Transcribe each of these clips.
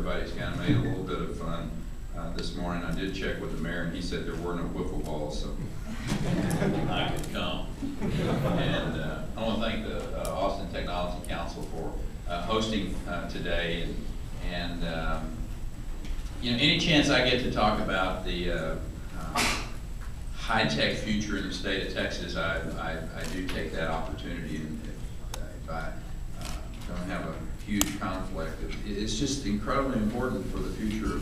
everybody's kind of made a little bit of fun this morning. I did check with the mayor, and he said there were no wiffle balls, so I could come. And I want to thank the Austin Technology Council for hosting today, and you know, any chance I get to talk about the high-tech future in the state of Texas, I do take that opportunity, and if I don't have a huge conflict, it's just incredibly important for the future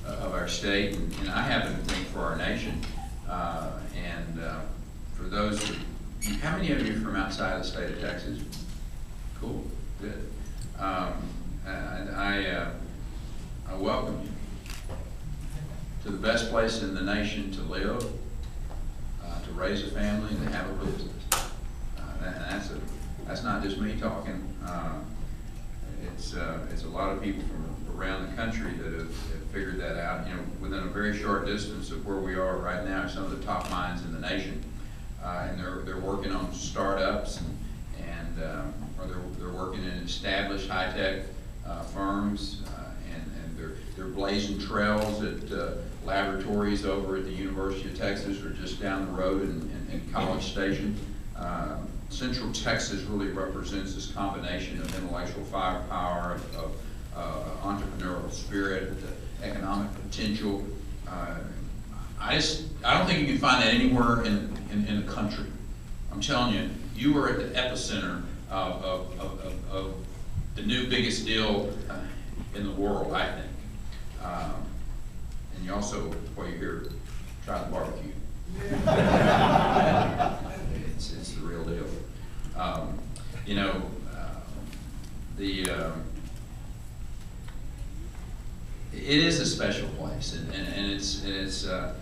of our state, and I happen to think for our nation. For those how many of you are from outside the state of Texas? Cool, good. And I welcome you to the best place in the nation to live, to raise a family, and to have a business. And that's not just me talking. It's a lot of people from around the country that have figured that out. You know, within a very short distance of where we are right now are some of the top minds in the nation, and they're working on startups, or they're working in established high-tech firms, and they're blazing trails at laboratories over at the University of Texas or just down the road in College Station. Central Texas really represents this combination of intellectual firepower, of entrepreneurial spirit, economic potential. I don't think you can find that anywhere in the country. I'm telling you, you are at the epicenter of the new biggest deal in the world, I think. And you also, while you're here, try the barbecue. It's the real deal. You know, it is a special place, and it's a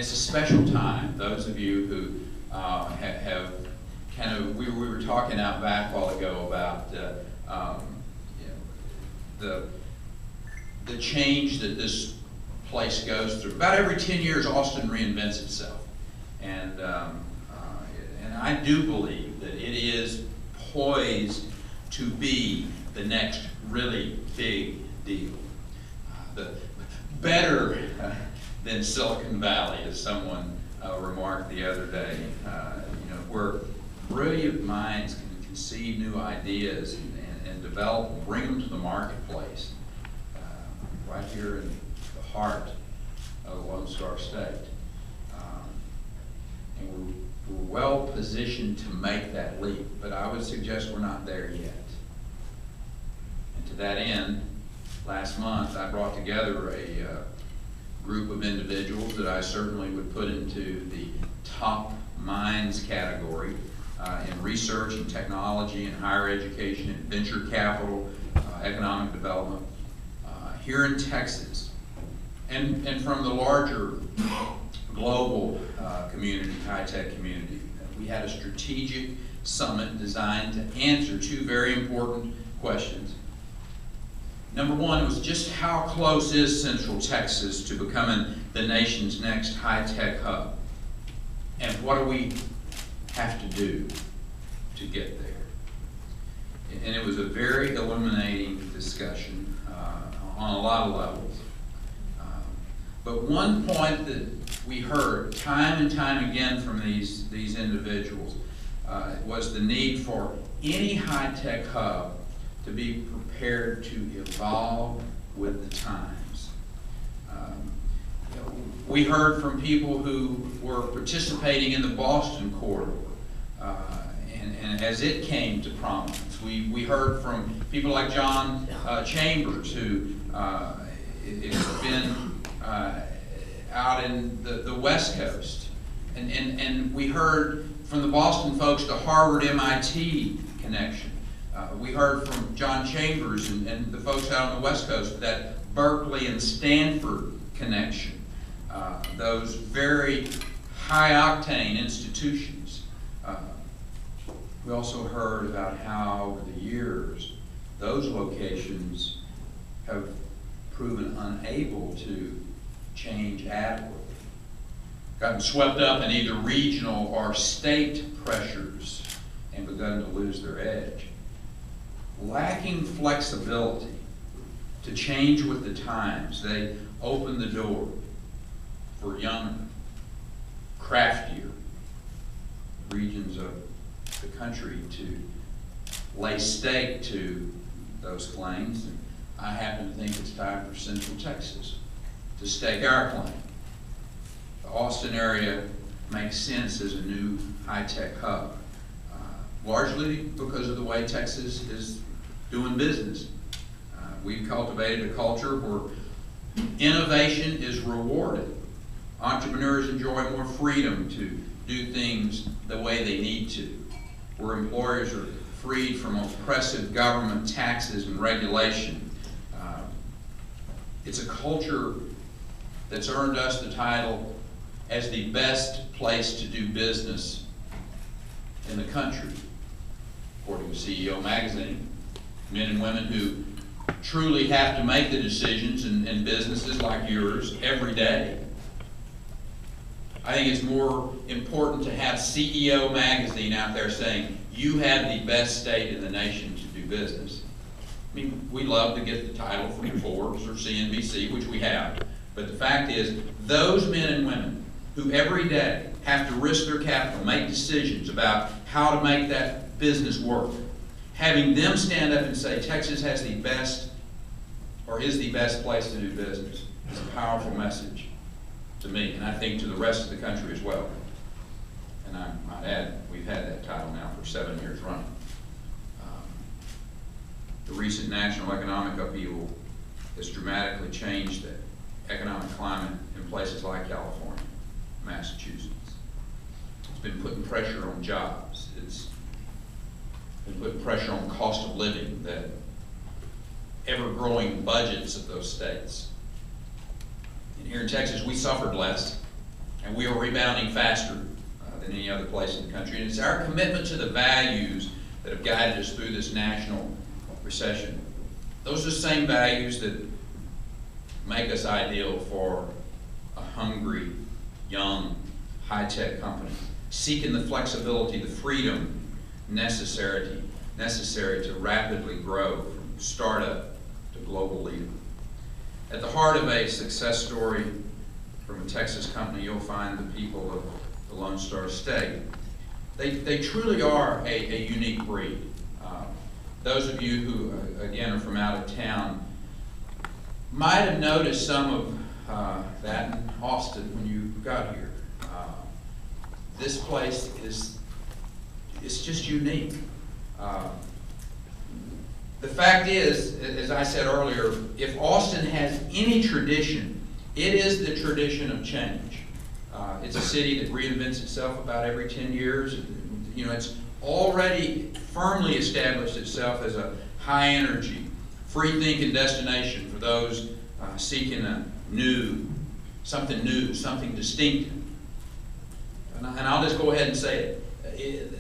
special time. Those of you who have kind of, we were talking out back a while ago about you know, the change that this place goes through. About every 10 years, Austin reinvents itself, and I do believe that it is poised to be the next really big deal. Better than Silicon Valley, as someone remarked the other day. You know, where brilliant minds can conceive new ideas and develop and bring them to the marketplace, right here in the heart of the Lone Star State. And we're well positioned to make that leap, but I would suggest we're not there yet. And to that end, last month I brought together a group of individuals that I certainly would put into the top minds category in research and technology and higher education and venture capital, economic development here in Texas, and from the larger global community, high-tech community. We had a strategic summit designed to answer two very important questions. Number one was just how close is Central Texas to becoming the nation's next high-tech hub? And what do we have to do to get there? And it was a very illuminating discussion on a lot of levels. But one point that we heard time and time again from these individuals was the need for any high-tech hub to be prepared to evolve with the times. You know, we heard from people who were participating in the Boston corridor, and as it came to prominence, we heard from people like John Chambers, who has been out in the West Coast, and we heard from the Boston folks the Harvard-MIT connection. We heard from John Chambers and the folks out on the West Coast that Berkeley and Stanford connection, those very high-octane institutions. We also heard about how over the years those locations have proven unable to change adequately, gotten swept up in either regional or state pressures and begun to lose their edge. Lacking flexibility to change with the times. They open the door for younger, craftier regions of the country to lay stake to those claims. And I happen to think it's time for Central Texas to stake our claim. The Austin area makes sense as a new high-tech hub, largely because of the way Texas is doing business. We've cultivated a culture where innovation is rewarded. Entrepreneurs enjoy more freedom to do things the way they need to, where employers are freed from oppressive government taxes and regulation. It's a culture that's earned us the title as the best place to do business in the country, according to CEO Magazine. Men and women who truly have to make the decisions in businesses like yours every day. I think it's more important to have CEO Magazine out there saying, you have the best state in the nation to do business. I mean, we love to get the title from Forbes or CNBC, which we have. But the fact is, those men and women who every day have to risk their capital, make decisions about how to make that business work, having them stand up and say Texas has the best or is the best place to do business is a powerful message to me, and I think to the rest of the country as well. And I might add, we've had that title now for 7 years running. The recent national economic upheaval has dramatically changed the economic climate in places like California, Massachusetts. It's been putting pressure on jobs. It's been putting pressure on cost of living, the ever-growing budgets of those states. And here in Texas, we suffered less, and we are rebounding faster than any other place in the country. And it's our commitment to the values that have guided us through this national recession. Those are the same values that make us ideal for a hungry, young, high-tech company, seeking the flexibility, the freedom necessary to rapidly grow from startup to global leader. At the heart of a success story from a Texas company, you'll find the people of the Lone Star State. They truly are a unique breed. Those of you who, again, are from out of town might have noticed some of that in Austin when you got here. This place it's just unique. The fact is, as I said earlier, if Austin has any tradition, it is the tradition of change. It's a city that reinvents itself about every 10 years. You know, it's already firmly established itself as a high-energy, free-thinking destination for those seeking something new, something distinctive. And I'll just go ahead and say it.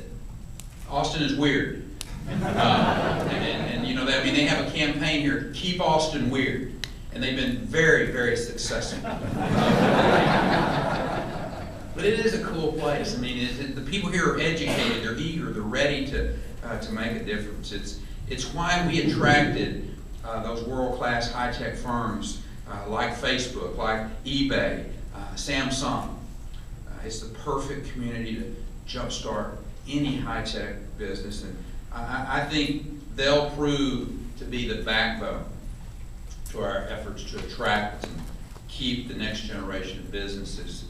Austin is weird. And you know that, I mean, they have a campaign here, Keep Austin Weird. And they've been very, very successful. But it is a cool place. I mean, the people here are educated, they're eager, they're ready to make a difference. It's why we attracted those world-class high-tech firms like Facebook, like eBay, Samsung. It's the perfect community to jumpstart any high-tech business. And I think they'll prove to be the backbone to our efforts to attract and keep the next generation of businesses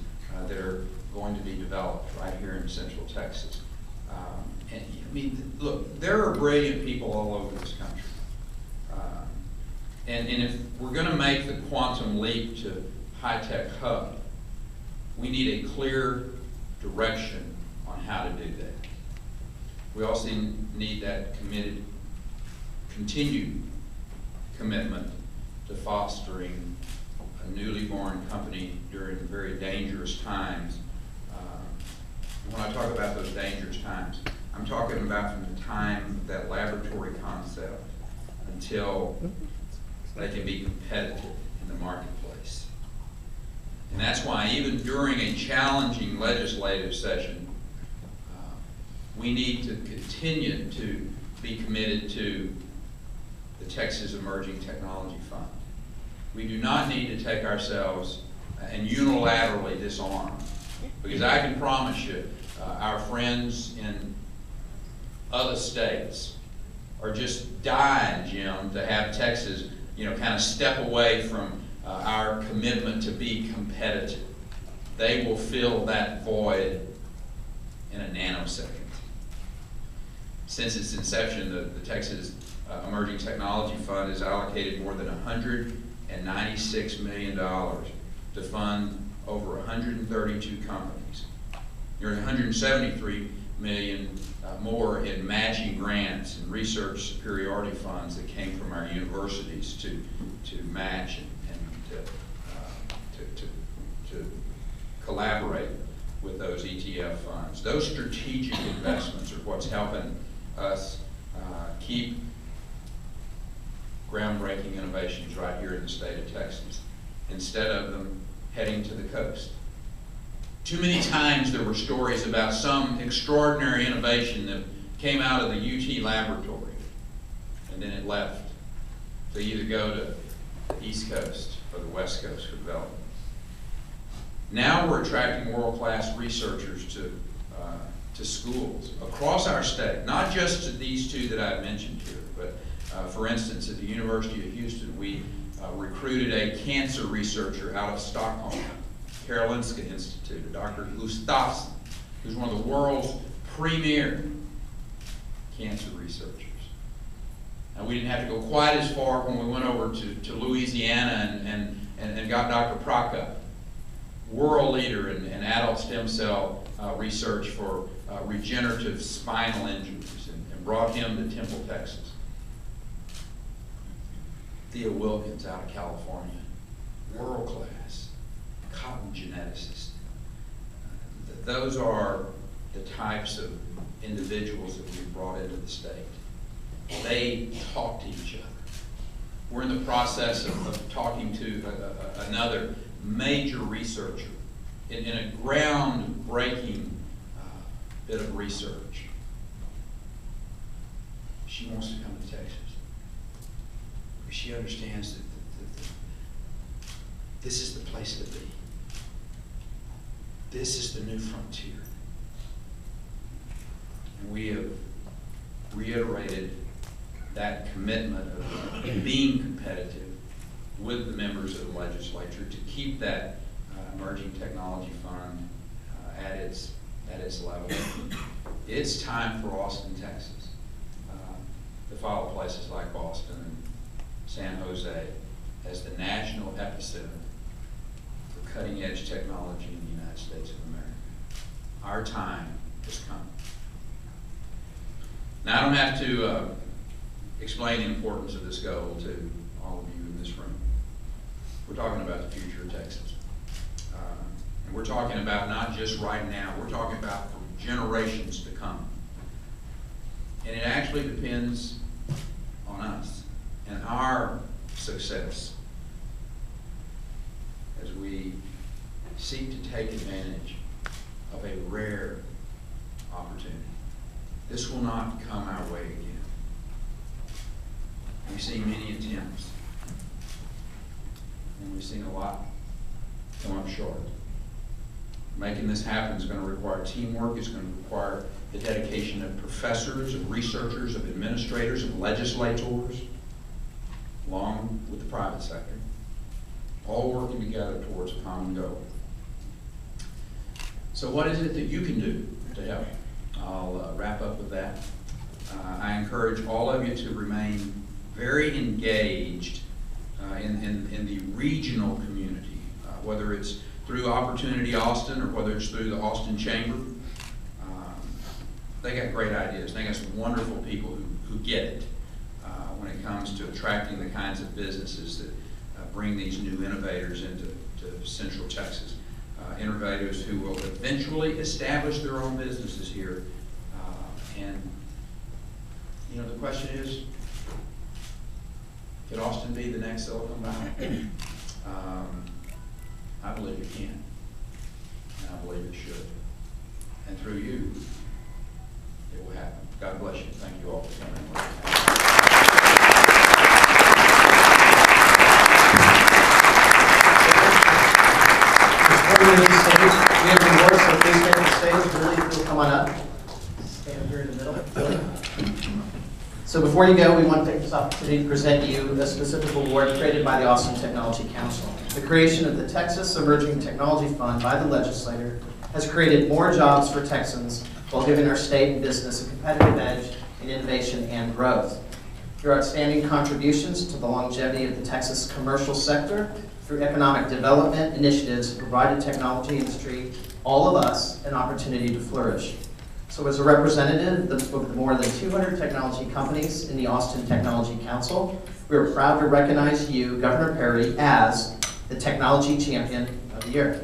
that are going to be developed right here in Central Texas. And I mean, look, there are brilliant people all over this country. And if we're going to make the quantum leap to high-tech hub, we need a clear direction on how to do that. We also need that continued commitment to fostering a newly born company during very dangerous times. When I talk about those dangerous times, I'm talking about from the time of that laboratory concept until they can be competitive in the marketplace. And that's why even during a challenging legislative session, we need to continue to be committed to the Texas Emerging Technology Fund. We do not need to take ourselves and unilaterally disarm, because I can promise you, our friends in other states are just dying, Jim, to have Texas, kind of step away from our commitment to be competitive. They will fill that void in a nanosecond. Since its inception, the Texas Emerging Technology Fund has allocated more than $196 million to fund over 132 companies. Nearly $173 million more in matching grants and research superiority funds that came from our universities to match and to collaborate with those ETF funds. Those strategic investments are what's helping us keep groundbreaking innovations right here in the state of Texas, instead of them heading to the coast. Too many times there were stories about some extraordinary innovation that came out of the UT laboratory, and then it left to either go to the East Coast or the West Coast for development. Now we're attracting world-class researchers to schools across our state, not just to these two that I've mentioned here, but for instance, at the University of Houston, we recruited a cancer researcher out of Stockholm, Karolinska Institute, Dr. Gustafsson, who's one of the world's premier cancer researchers. Now, we didn't have to go quite as far when we went over to Louisiana and got Dr. Prokop, world leader in adult stem cell research for regenerative spinal injuries, and brought him to Temple, Texas. Theo Wilkins out of California, world-class cotton geneticist. Those are the types of individuals that we've brought into the state. They talk to each other. We're in the process of talking to another major researcher in a groundbreaking bit of research. She wants to come to Texas. She understands that this is the place to be. This is the new frontier. And we have reiterated that commitment of being competitive with the members of the legislature to keep that Emerging Technology Fund at its level. It's time for Austin, Texas, to follow places like Boston and San Jose as the national epicenter for cutting-edge technology in the United States of America. Our time has come. Now, I don't have to explain the importance of this goal to all of you in this room. We're talking about the future of Texas. And we're talking about not just right now, we're talking about for generations to come. And it actually depends on us and our success as we seek to take advantage of a rare opportunity. This will not come our way again. We've seen many attempts, and we've seen a lot come up short. Making this happen is going to require teamwork. It's going to require the dedication of professors, of researchers, of administrators, of legislators, along with the private sector, all working together towards a common goal. So what is it that you can do to help? I'll wrap up with that. I encourage all of you to remain very engaged in the regional community, whether it's through Opportunity Austin or whether it's through the Austin Chamber. They got great ideas. They got some wonderful people who get it when it comes to attracting the kinds of businesses that bring these new innovators into Central Texas. Innovators who will eventually establish their own businesses here. And the question is, could Austin be the next Silicon Valley? I believe it can, and I believe it should. And through you, it will happen. God bless you. Thank you all for coming. come on up. Stand here in the middle. So before you go, we want to take this opportunity to present you a specific award created by the Austin Technology Council. The creation of the Texas Emerging Technology Fund by the legislature has created more jobs for Texans while giving our state and business a competitive edge in innovation and growth. Your outstanding contributions to the longevity of the Texas commercial sector through economic development initiatives have provided technology industry, all of us, an opportunity to flourish. So as a representative of the more than 200 technology companies in the Austin Technology Council, we are proud to recognize you, Governor Perry, as the Technology Champion of the Year.